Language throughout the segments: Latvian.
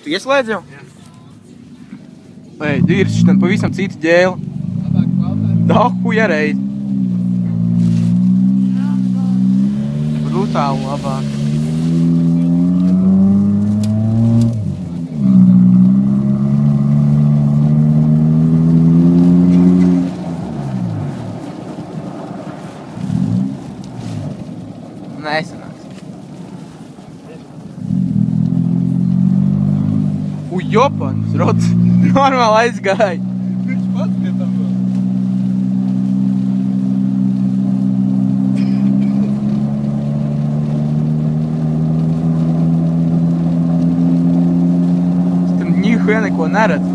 Tu ieslēdz jau? Ej, dīrs, šitam pavisam cita ģēla. Dahuja reiz. Brutāli labāk. Nesanāks. Jopans, rots, normāli aizgāja. Viņš pats pie tam vēl. Es tam ņihuja neko neredzu.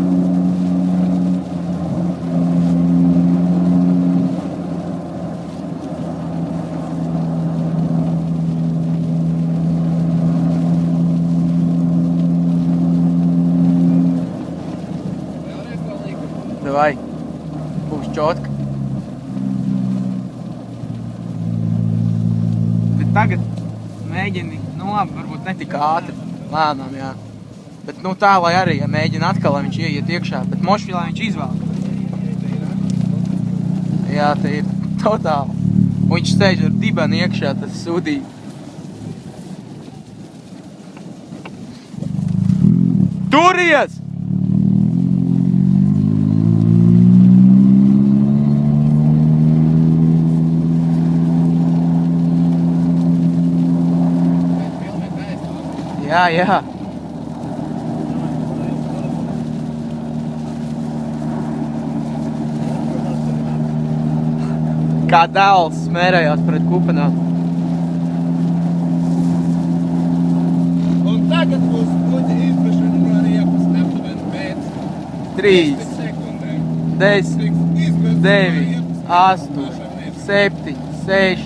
Давай, būs čotka. Bet tagad mēģini, nu labi, varbūt ne tik ātri, lēnām, jā. Bet nu tā, lai arī, ja mēģina atkal, lai viņš ieiet iekšā, bet mošvi, lai viņš izvēl. Jā, te ir totāli. Un viņš steidž ar dibeni iekšā, tas sudī. Turies! Jā, jā. Kā dēls smērējās pret kupenām. Un tagad būs kuģi izvešana un arī iepast aptuveni pēc 3, sekundēm. 10, 9, 8, 7, 6,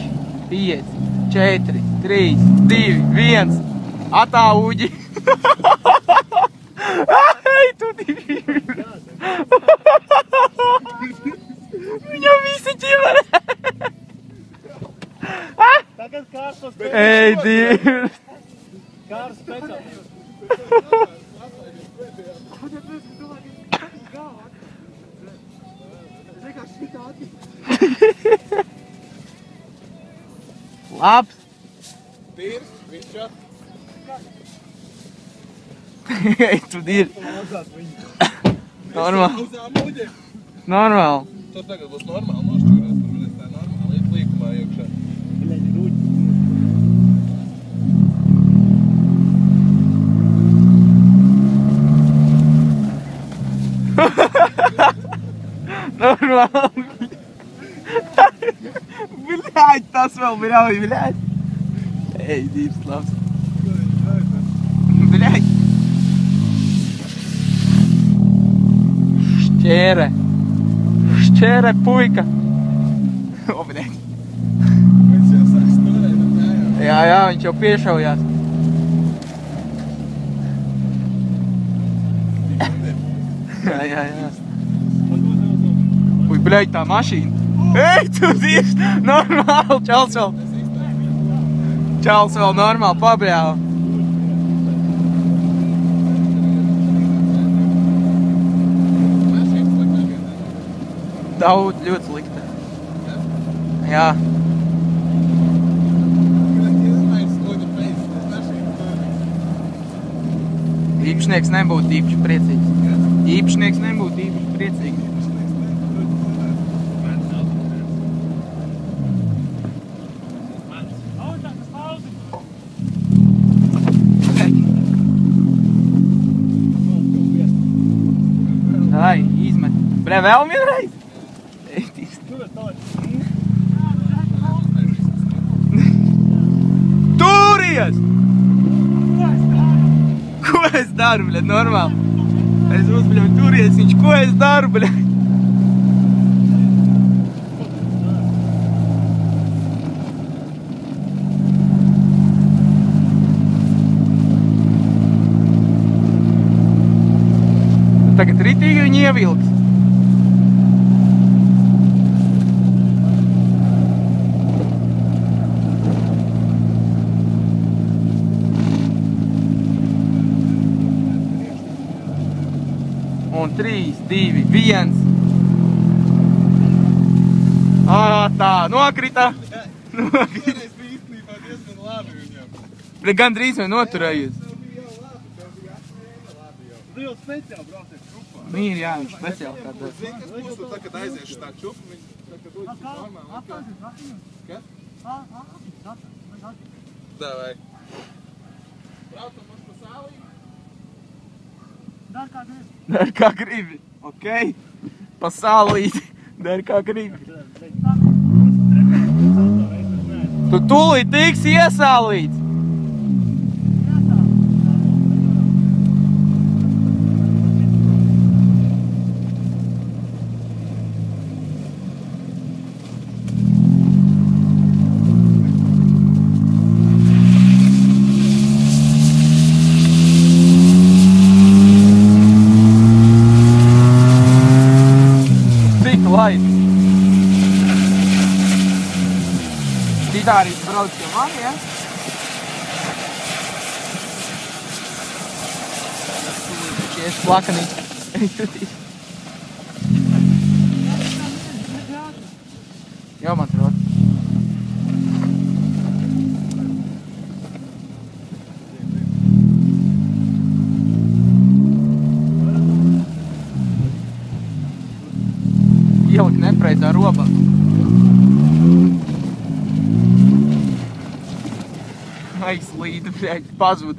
5, 4, 3, 2, 1. Atā uģi! Ej, tu divi! Viņam visi ķiverē! Tagad kārs pēc Ej, divi! kārs pēc Labs! Tīrs, viss šā. Ej, tu divi! Normāli! Uzām uģi. Normāli! Tas tagad būs normāli nošķūrēt, tur mēs tā normāli iet līkumā iekšā. Normāli! Bļāģ, tas vēl bļauj, bļāģ! Ej, dīvs, labs! Bļāģ! Šķēre! Šķēre, puika! O, bļāģ! Viņš jau sāk sturēt ar kājām. Jā, jā, viņš jau piešaujās. Jā, jā, jā. Uj, bļaļ, tā mašīna. Ej, tu dīvs! Normāli, Čals vēl normāli pabļāva. Daudz ļoti slikta. Jā. Īpašnieks nebūtu īpaši priecīgs. Īpašnieks nebūtu īpaši priecīgs. Dai, izmet. Bļā, vēl vienreiz? Turies! Ko es daru, bļā, normāli? Es uzbļauju turies, viņš, ko es daru, bļā? Tagad ritīgi viņi ievilks. un 3, 2, 1. Tā, nokrita. Toreiz bija īstenībā diezgan labi viņam. Bet gandrīz vai noturējies. Tev bija jau labi, tev bija atspēja labi jau. Tu jau speciāli braucies čupā. Mīri, jā, viņš speciāli kādā. Zini, kas būs, tu tā, kad aiziešu tā čupu, viņi tā, kad dodas normāli. Kas? Davai. Braucam uz pa sālīgu. Dari kā gribi. Ok? Pa sālīti. Dari kā gribi. Tu tūlīt tiksi iesālīts. Arī brauc pie mani, ja? Čies plakanī. Jau man trot. Ielikt nepreizā robā. Aizslīda, bļaļ, pazud.